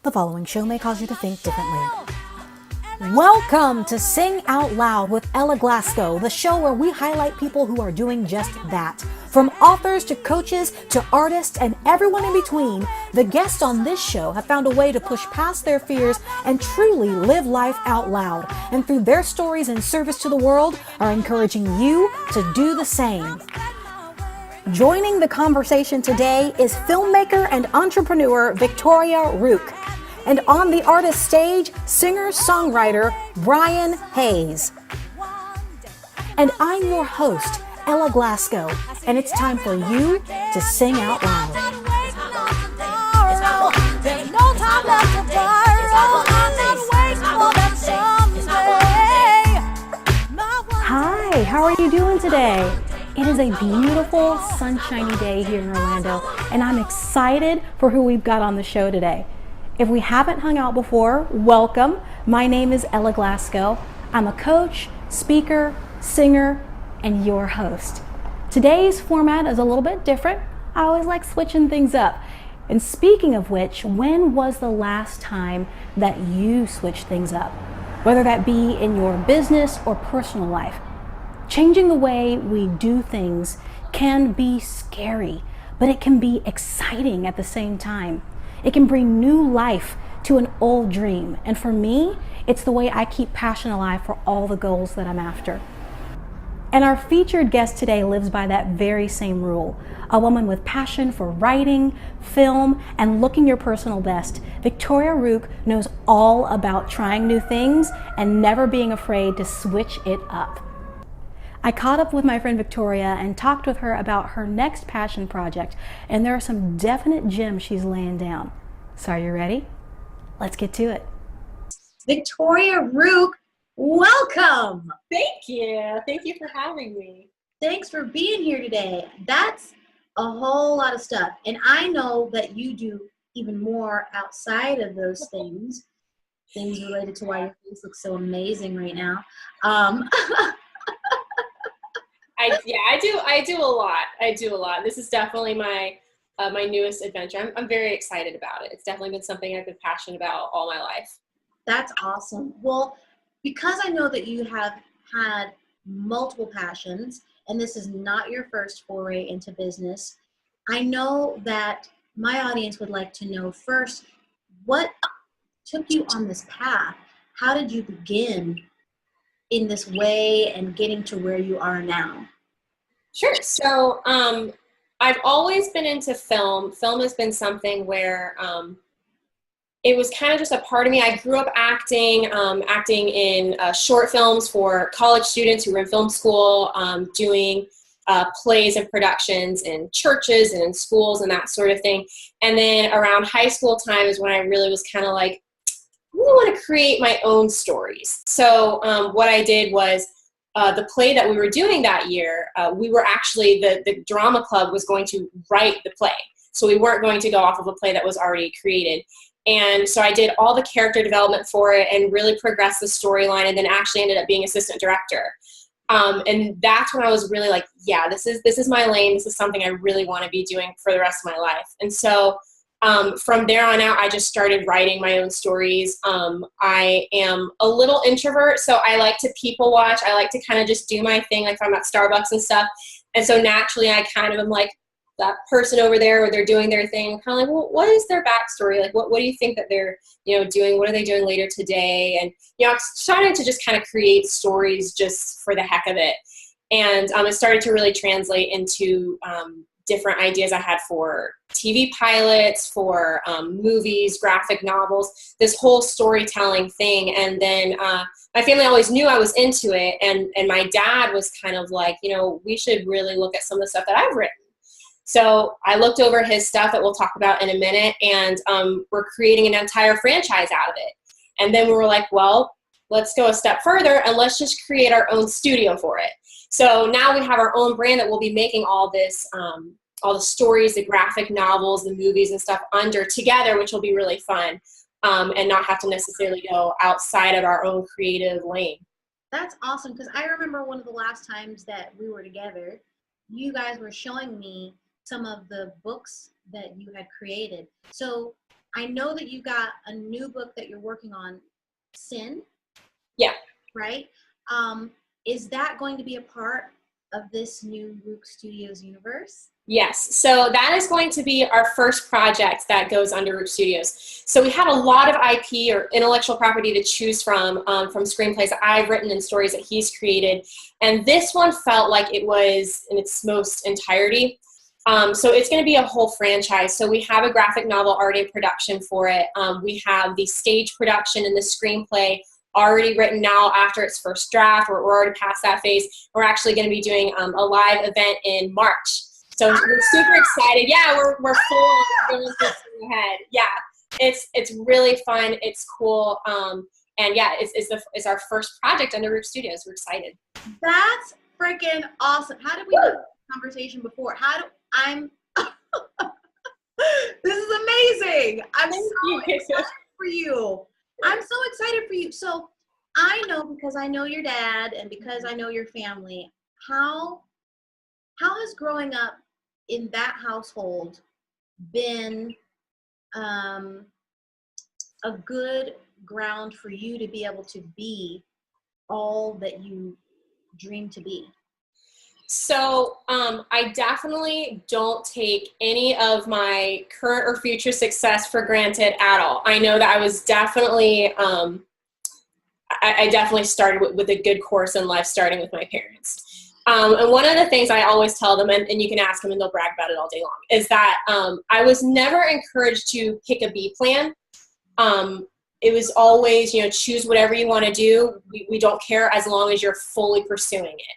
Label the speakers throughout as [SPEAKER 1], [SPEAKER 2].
[SPEAKER 1] The following show may cause you to think differently. Welcome to Sing Out Loud with Ella Glasgow, the show where we highlight people who are doing just that. From authors to coaches to artists and everyone in between, the guests on this show have found a way to push past their fears and truly live life out loud. And through their stories and service to the world, are encouraging you to do the same. Joining the conversation today is filmmaker and entrepreneur Victoria Rook. And on the artist stage, singer-songwriter Brian Hayes. And I'm your host, Ella Glasgow, and it's time for you to sing out loud. Hi, how are you doing today? It is a beautiful, sunshiny day here in Orlando, and I'm excited for who we've got on the show today. If we haven't hung out before, welcome. My name is Ella Glasgow. I'm a coach, speaker, singer, and your host. Today's format is a little bit different. I always like switching things up. And speaking of which, when was the last time that you switched things up? Whether that be in your business or personal life. Changing the way we do things can be scary, but it can be exciting at the same time. It can bring new life to an old dream. And for me, it's the way I keep passion alive for all the goals that I'm after. And our featured guest today lives by that very same rule. A woman with passion for writing, film, and looking your personal best. Victoria Rook knows all about trying new things and never being afraid to switch it up. I caught up with my friend Victoria and talked with her about her next passion project, and there are some definite gems she's laying down. So are you ready? Let's get to it. Victoria Rook, welcome.
[SPEAKER 2] Thank you. Thank you for having me.
[SPEAKER 1] Thanks for being here today. That's a whole lot of stuff, and I know that you do even more outside of those things related to why your face looks so amazing right now.
[SPEAKER 2] I do a lot. This is definitely my newest adventure. I'm very excited about it. It's definitely been something I've been passionate about all my life.
[SPEAKER 1] That's awesome. Well, because I know that you have had multiple passions, and this is not your first foray into business, I know that my audience would like to know first, what took you on this path? How did you begin in this way and getting to where you are now?
[SPEAKER 2] Sure. So I've always been into film. Film has been something where it was kind of just a part of me. I grew up acting in short films for college students who were in film school, doing plays and productions in churches and in schools and that sort of thing. And then around high school time is when I really was kind of like, I really want to create my own stories. So what I did was the play that we were doing that year, we were actually, the drama club was going to write the play. So we weren't going to go off of a play that was already created. And so I did all the character development for it and really progressed the storyline, and then actually ended up being assistant director. And that's when I was really like, yeah, this is my lane. This is something I really want to be doing for the rest of my life. And so from there on out, I just started writing my own stories. I am a little introvert, so I like to people watch. I like to kind of just do my thing, like if I'm at Starbucks and stuff. And so naturally, I kind of am like that person over there where they're doing their thing, kind of like, well, what is their backstory? Like, what do you think that they're, doing? What are they doing later today? And, I'm starting to just kind of create stories just for the heck of it. And it started to really translate into different ideas I had for TV pilots, for movies, graphic novels, this whole storytelling thing. And then my family always knew I was into it. And my dad was kind of like, we should really look at some of the stuff that I've written. So I looked over his stuff that we'll talk about in a minute, and we're creating an entire franchise out of it. And then we were like, well, let's go a step further and let's just create our own studio for it. So now we have our own brand that will be making all this, all the stories, the graphic novels, the movies and stuff under together, which will be really fun, and not have to necessarily go outside of our own creative lane.
[SPEAKER 1] That's awesome, because I remember one of the last times that we were together, you guys were showing me some of the books that you had created. So I know that you got a new book that you're working on, Sin.
[SPEAKER 2] Yeah.
[SPEAKER 1] Right? Is that going to be a part of this new Rook Studios universe?
[SPEAKER 2] Yes, so that is going to be our first project that goes under Rook Studios. So we have a lot of IP or intellectual property to choose from screenplays that I've written and stories that he's created. And this one felt like it was in its most entirety. So it's going to be a whole franchise. So we have a graphic novel already in production for it. We have the stage production and the screenplay already written now after its first draft. We're already past that phase. We're actually going to be doing a live event in March. So we're super excited. Yeah, we're full going ahead. Yeah, it's really fun. It's cool. And yeah, it's our first project under Rook Studios. We're excited.
[SPEAKER 1] That's freaking awesome. How did we have this conversation before? I'm this is amazing. I'm so excited for you. I'm so excited for you. So I know, because I know your dad and because I know your family, how has growing up in that household been a good ground for you to be able to be all that you dream to be?
[SPEAKER 2] So I definitely don't take any of my current or future success for granted at all. I know that I was definitely, I definitely started with a good course in life, starting with my parents. And one of the things I always tell them, and you can ask them and they'll brag about it all day long, is that I was never encouraged to pick a B plan. It was always, choose whatever you want to do. We don't care as long as you're fully pursuing it.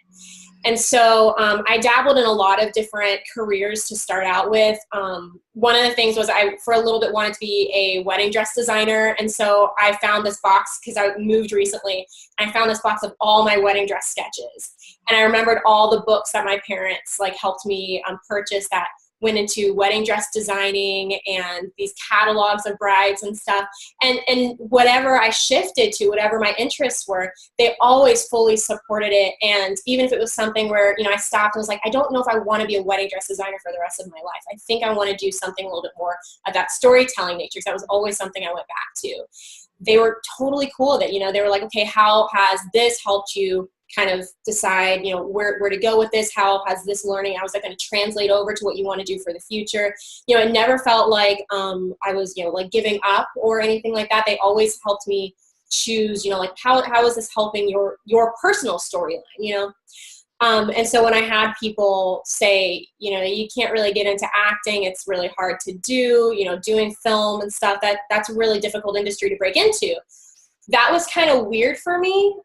[SPEAKER 2] And so I dabbled in a lot of different careers to start out with. One of the things was I, for a little bit, wanted to be a wedding dress designer. And so I found this box, because I moved recently, I found this box of all my wedding dress sketches. And I remembered all the books that my parents helped me purchase that went into wedding dress designing and these catalogs of brides and stuff. And whatever I shifted to, whatever my interests were, they always fully supported it. And even if it was something where, I stopped and was like, I don't know if I want to be a wedding dress designer for the rest of my life. I think I want to do something a little bit more of that storytelling nature, because that was always something I went back to. They were totally cool that, they were like, okay, how has this helped you kind of decide, where to go with this? How has this learning, how is that going to translate over to what you want to do for the future? It never felt like I was, giving up or anything like that. They always helped me choose, how is this helping your personal storyline, and so when I had people say, you can't really get into acting, it's really hard to do, doing film and stuff, that's a really difficult industry to break into. That was kind of weird for me,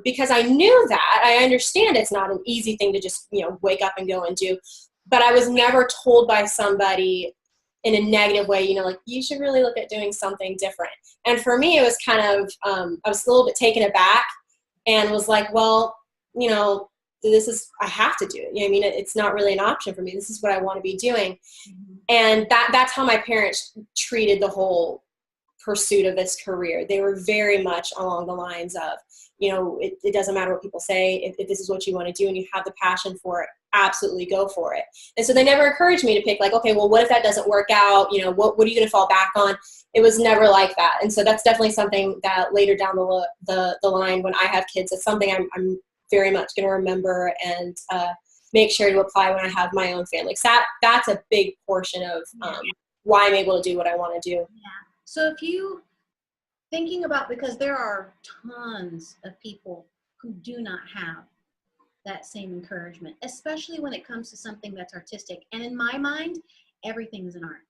[SPEAKER 2] because I knew that. I understand it's not an easy thing to just, wake up and go and do. But I was never told by somebody in a negative way, you should really look at doing something different. And for me, it was kind of, I was a little bit taken aback and was like, well, I have to do it. It's not really an option for me. This is what I want to be doing. Mm-hmm. And that's how my parents treated the whole pursuit of this career. They were very much along the lines of, it doesn't matter what people say. If this is what you want to do and you have the passion for it, absolutely go for it. And so they never encouraged me to pick okay, well, what if that doesn't work out? What are you going to fall back on? It was never like that. And so that's definitely something that later down the line, when I have kids, it's something I'm very much going to remember and make sure to apply when I have my own family. So that's a big portion of why I'm able to do what I want to do.
[SPEAKER 1] Yeah. So if you thinking about, because there are tons of people who do not have that same encouragement, especially when it comes to something that's artistic. And in my mind, everything is an art.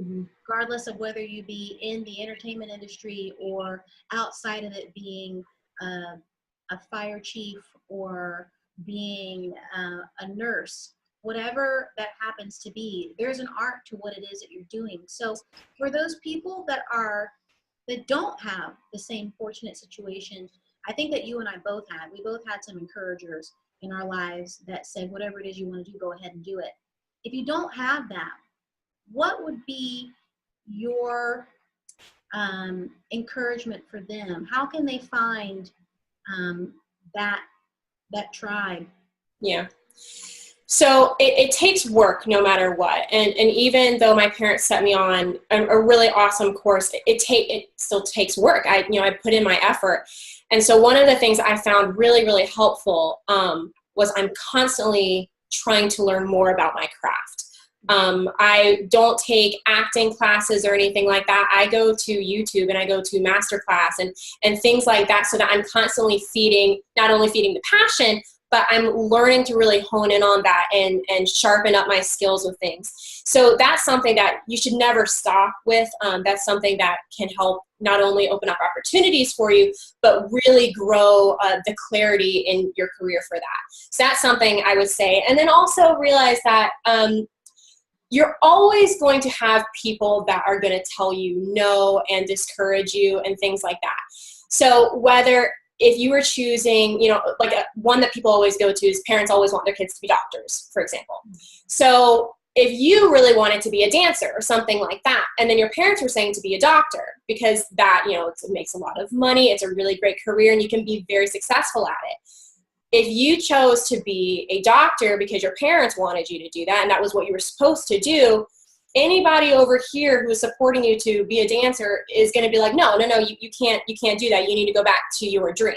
[SPEAKER 1] Mm-hmm. Regardless of whether you be in the entertainment industry or outside of it, being a fire chief or being a nurse, whatever that happens to be, there's an art to what it is that you're doing. So for those people that don't have the same fortunate situation, I think that you and I both had some encouragers in our lives that said, whatever it is you want to do, go ahead and do it. If you don't have that, what would be your encouragement for them? How can they find that tribe?
[SPEAKER 2] Yeah. So it takes work no matter what. And even though my parents set me on a really awesome course, it still takes work. I put in my effort. And so one of the things I found really, really helpful was I'm constantly trying to learn more about my craft. I don't take acting classes or anything like that. I go to YouTube and I go to masterclass and things like that, so that I'm constantly not only feeding the passion, but I'm learning to really hone in on that and sharpen up my skills with things. So that's something that you should never stop with. That's something that can help not only open up opportunities for you, but really grow the clarity in your career for that. So that's something I would say. And then also realize that you're always going to have people that are going to tell you no and discourage you and things like that. So if you were choosing, one that people always go to is parents always want their kids to be doctors, for example. So if you really wanted to be a dancer or something like that, and then your parents were saying to be a doctor because that, it makes a lot of money, it's a really great career, and you can be very successful at it. If you chose to be a doctor because your parents wanted you to do that, and that was what you were supposed to do, anybody over here who is supporting you to be a dancer is going to be like, no, you can't do that. You need to go back to your dream.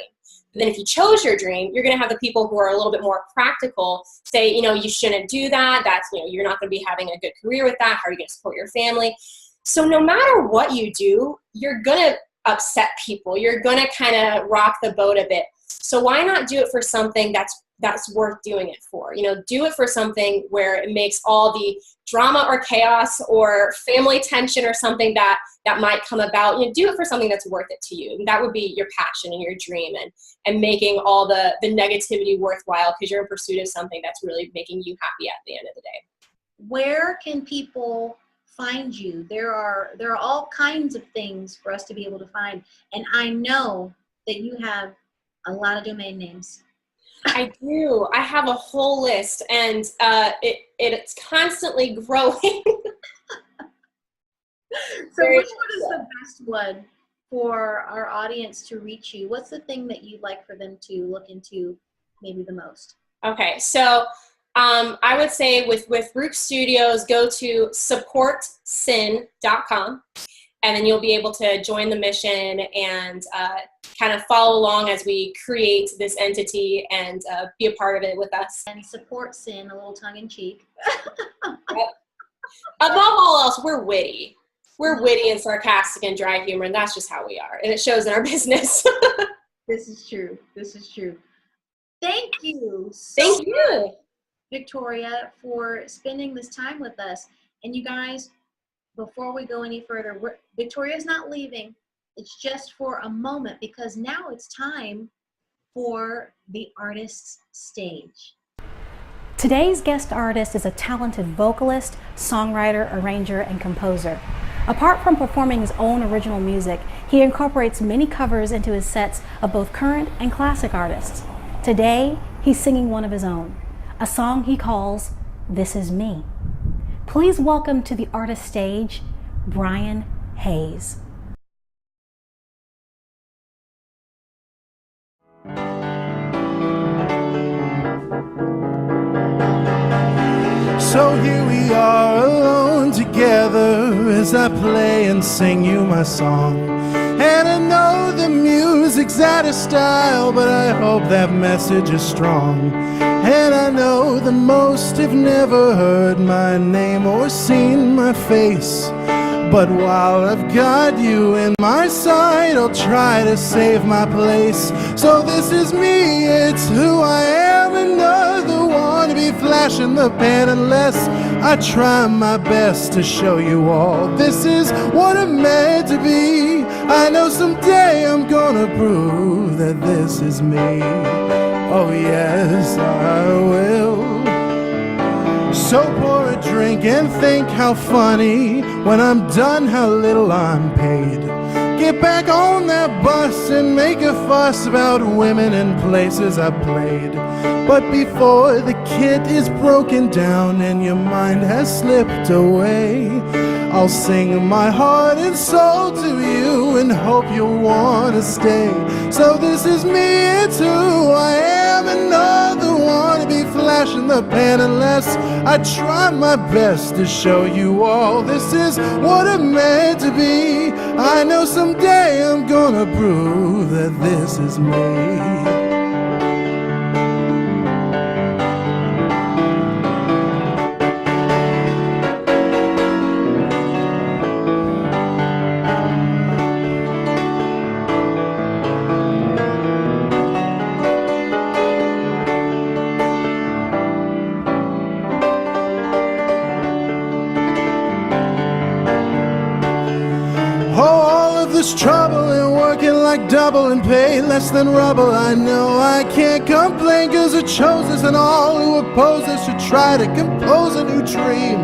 [SPEAKER 2] But then if you chose your dream, you're going to have the people who are a little bit more practical say, you shouldn't do that. That's, you're not going to be having a good career with that. How are you going to support your family? So no matter what you do, you're going to upset people. You're going to kind of rock the boat a bit. So why not do it for something that's worth doing it for? Do it for something where it makes all the drama or chaos or family tension or something that might come about. Do it for something that's worth it to you. And that would be your passion and your dream, and making all the negativity worthwhile because you're in pursuit of something that's really making you happy at the end of the day.
[SPEAKER 3] Where can people find you? There are all kinds of things for us to be able to find. And I know that you have a lot of domain names.
[SPEAKER 2] I do. I have a whole list, and it's constantly growing.
[SPEAKER 3] So which one is the best one for our audience to reach you? What's the thing that you'd like for them to look into maybe the most?
[SPEAKER 2] Okay, so I would say with Rook Studios, go to supportsin.com, and then you'll be able to join the mission and kind of follow along as we create this entity and be a part of it with us.
[SPEAKER 3] And support Sin, a little tongue-in-cheek.
[SPEAKER 2] Yep. Above all else, we're witty. We're witty and sarcastic and dry humor, and that's just how we are. And it shows in our business.
[SPEAKER 3] This is true. This is true. Thank you
[SPEAKER 2] Thank you,
[SPEAKER 3] Victoria, for spending this time with us. And you guys, before we go any further, Victoria's not leaving. It's just for a moment, because now it's time for the artist's stage.
[SPEAKER 1] Today's guest artist is a talented vocalist, songwriter, arranger, and composer. Apart from performing his own original music, he incorporates many covers into his sets of both current and classic artists. Today, he's singing one of his own, a song he calls This Is Me. Please welcome to the artist stage, Brian Hayes.
[SPEAKER 4] So here we are alone together as I play and sing you my song. And I know the music's out of style, but I hope that message is strong. And I know that most have never heard my name or seen my face. But while I've got you in my sight, I'll try to save my place. So this is me, it's who I am, another one to be flashing the pan unless I try my best to show you all. This is what I'm meant to be. I know someday I'm gonna prove that this is me. Oh yes, I will. So pour a drink and think how funny, when I'm done, how little I'm paid. Get back on that bus and make a fuss about women and places I played. But before the kit is broken down and your mind has slipped away, I'll sing my heart and soul to you and hope you'll want to stay. So this is me, it's who I am, another one want to be flashing the pan unless I try my best to show you all this is what it meant to be. I know someday I'm gonna prove that this is me. Trouble and working like double and pay less than rubble. I know I can't complain, cause it chose us, and all who oppose us should try to compose a new dream.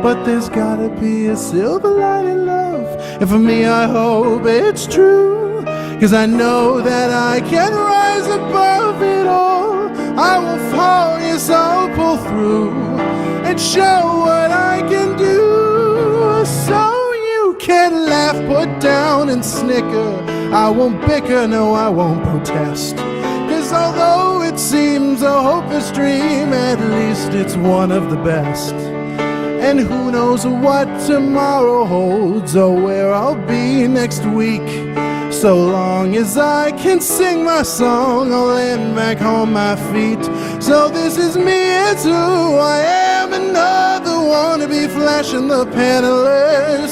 [SPEAKER 4] But there's gotta be a silver lining, love, and for me I hope it's true, cause I know that I can rise above it all. I will fall, yes, I'll pull through and show what I can do. So can laugh, put down and snicker. I won't bicker, no, I won't protest. Cause although it seems a hopeless dream, at least it's one of the best. And who knows what tomorrow holds or where I'll be next week. So long as I can sing my song, I'll land back on my feet. So this is me, it's who I am, another wannabe flashing the panelist,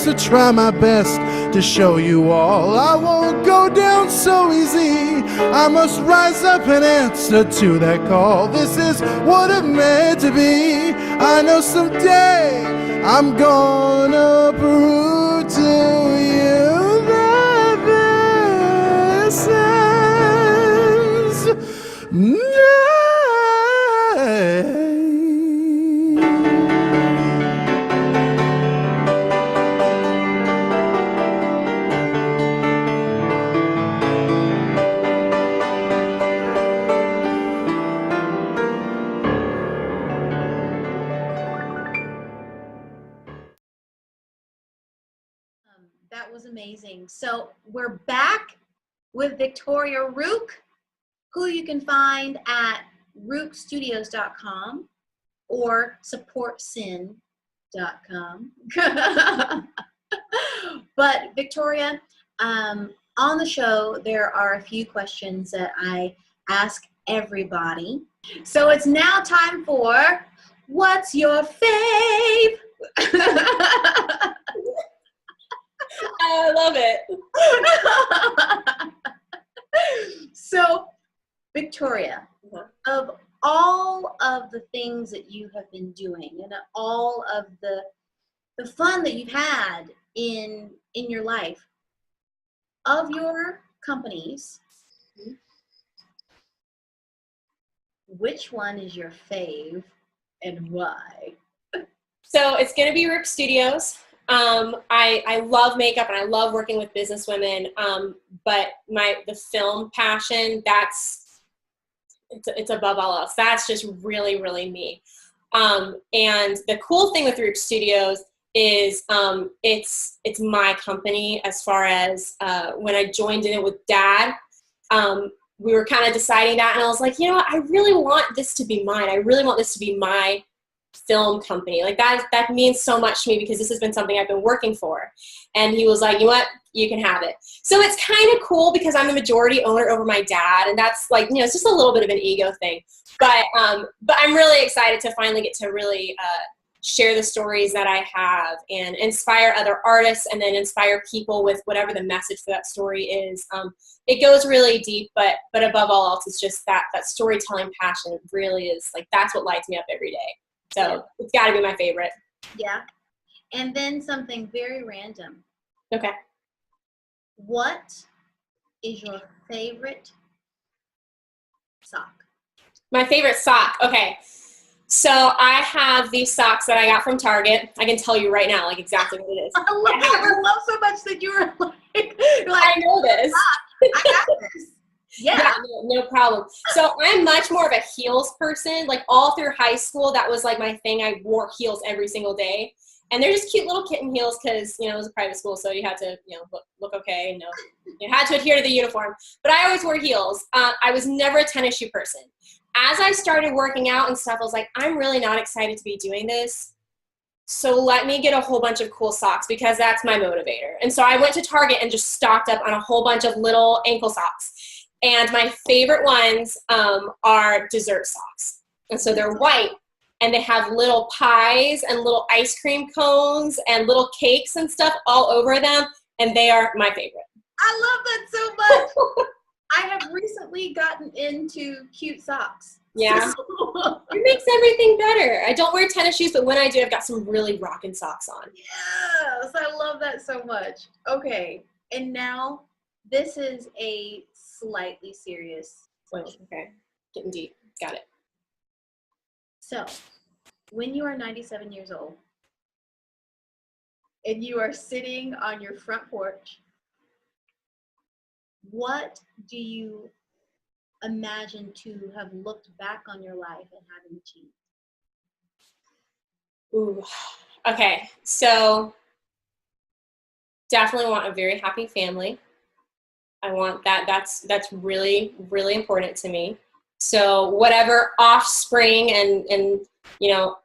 [SPEAKER 4] to try my best to show you all I won't go down so easy. I must rise up and answer to that call. This is what it meant to be. I know someday I'm gonna prove to you that this is me.
[SPEAKER 3] That was amazing. So we're back with Victoria Rook, who you can find at rookstudios.com or supportsin.com. But Victoria, on the show, there are a few questions that I ask everybody. So it's now time for What's Your Fave?
[SPEAKER 2] I love it.
[SPEAKER 3] So, Victoria, of all of the things that you have been doing and all of the fun that you've had in your life, of your companies, which one is your fave and why?
[SPEAKER 2] So it's going to be Rook Studios. I love makeup and I love working with business women. But the film passion, it's above all else. That's just really, really me. And the cool thing with Rook Studios is it's my company. As far as when I joined in it with Dad, we were kind of deciding that, and I was like, you know what, I really want this to be mine. I really want this to be my film company. Like that means so much to me because this has been something I've been working for. And he was like, you know what, you can have it. So it's kind of cool because I'm the majority owner over my dad, and that's like, you know, it's just a little bit of an ego thing. But I'm really excited to finally get to really share the stories that I have and inspire other artists and then inspire people with whatever the message for that story is. It goes really deep, but above all else, it's just that storytelling passion really is like, that's what lights me up every day. So it's got to be my favorite.
[SPEAKER 3] Yeah. And then something very random.
[SPEAKER 2] Okay.
[SPEAKER 3] What is your favorite sock?
[SPEAKER 2] My favorite sock. Okay. So I have these socks that I got from Target. I can tell you right now, like exactly what it is.
[SPEAKER 3] I love so much that you were like
[SPEAKER 2] I know this.
[SPEAKER 3] I got this. Yeah,
[SPEAKER 2] no problem. So I'm much more of a heels person. Like all through high school, that was like my thing. I wore heels every single day. And they're just cute little kitten heels because, you know, it was a private school, so you had to, you know, look okay. You know, you had to adhere to the uniform. But I always wore heels. I was never a tennis shoe person. as I started working out and stuff, I was like, I'm really not excited to be doing this. So let me get a whole bunch of cool socks because that's my motivator. And so I went to Target and just stocked up on a whole bunch of little ankle socks. And my favorite ones are dessert socks. And so they're white and they have little pies and little ice cream cones and little cakes and stuff all over them. And they are my favorite.
[SPEAKER 3] I love that so much. I have recently gotten into cute socks.
[SPEAKER 2] Yeah. It makes everything better. I don't wear tennis shoes, but when I do, I've got some really rocking socks on.
[SPEAKER 3] Yes, I love that so much. Okay, and now this is a slightly serious question.
[SPEAKER 2] Okay, getting deep. Got it.
[SPEAKER 3] So, when you are 97 years old and you are sitting on your front porch, what do you imagine to have looked back on your life and having achieved?
[SPEAKER 2] Ooh. Okay, so definitely want a very happy family. I want that. That's really, really important to me. So whatever offspring and you know,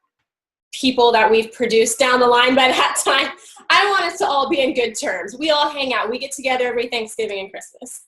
[SPEAKER 2] people that we've produced down the line by that time, I want us to all be in good terms. We all hang out. We get together every Thanksgiving and Christmas.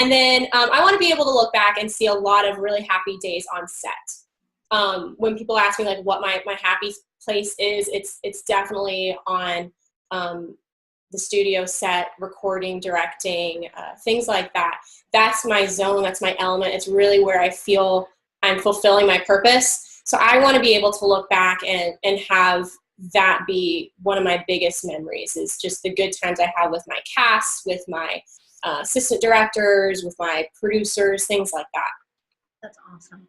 [SPEAKER 2] And then I want to be able to look back and see a lot of really happy days on set. When people ask me like what my happy place is, it's definitely on the studio set, recording, directing, things like that. That's my zone. That's my element. It's really where I feel I'm fulfilling my purpose. So I want to be able to look back and have that be one of my biggest memories, is just the good times I have with my cast, with my assistant directors, with my producers, things like that.
[SPEAKER 3] That's awesome.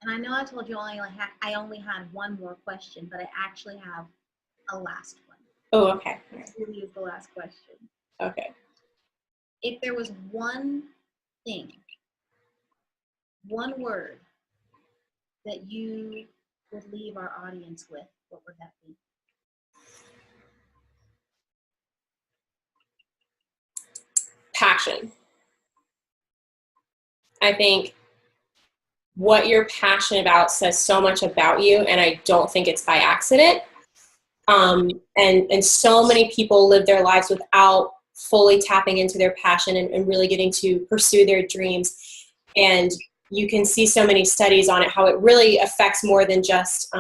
[SPEAKER 3] And I know I told you I only had one more question, but I actually have a last one.
[SPEAKER 2] Oh, okay.
[SPEAKER 3] This really is the last question.
[SPEAKER 2] Okay.
[SPEAKER 3] If there was one thing, one word that you would leave our audience with, what would that be?
[SPEAKER 2] Passion. I think what you're passionate about says so much about you, and I don't think it's by accident. And so many people live their lives without fully tapping into their passion and really getting to pursue their dreams. And you can see so many studies on it, how it really affects more than just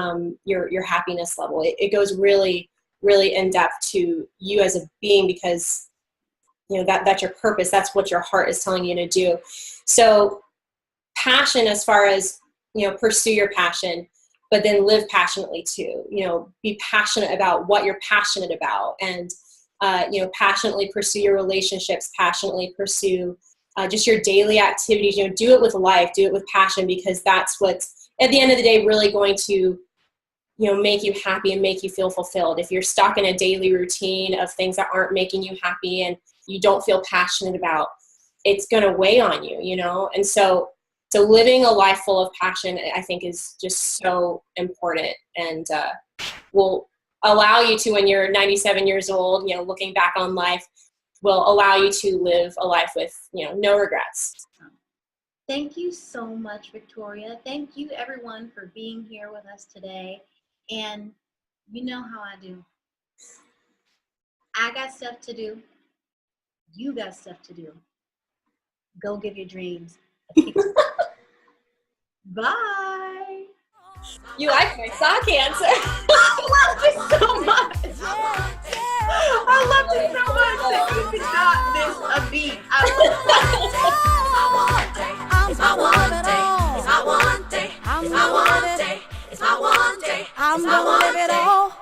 [SPEAKER 2] your happiness level. It goes really, really in depth to you as a being, because you know that's your purpose. That's what your heart is telling you to do. So passion, as far as, you know, pursue your passion, but then live passionately too. You know, be passionate about what you're passionate about, and you know, passionately pursue your relationships, passionately pursue just your daily activities. You know, do it with life, do it with passion, because that's what's at the end of the day really going to, you know, make you happy and make you feel fulfilled. If you're stuck in a daily routine of things that aren't making you happy and you don't feel passionate about, it's going to weigh on you, you know? And so living a life full of passion, I think, is just so important, and will allow you to, when you're 97 years old, you know, looking back on life, will allow you to live a life with, you know, no regrets.
[SPEAKER 3] Thank you so much, Victoria. Thank you, everyone, for being here with us today. And you know how I do. I got stuff to do. You got stuff to do. Go give your dreams a kick. Bye.
[SPEAKER 2] You like my sock answer?
[SPEAKER 3] I love this so much. I love this so much that you could not miss a beat.
[SPEAKER 5] It's my one day. It's my one day. It's my one day. It's my one day. I'm gonna live it all.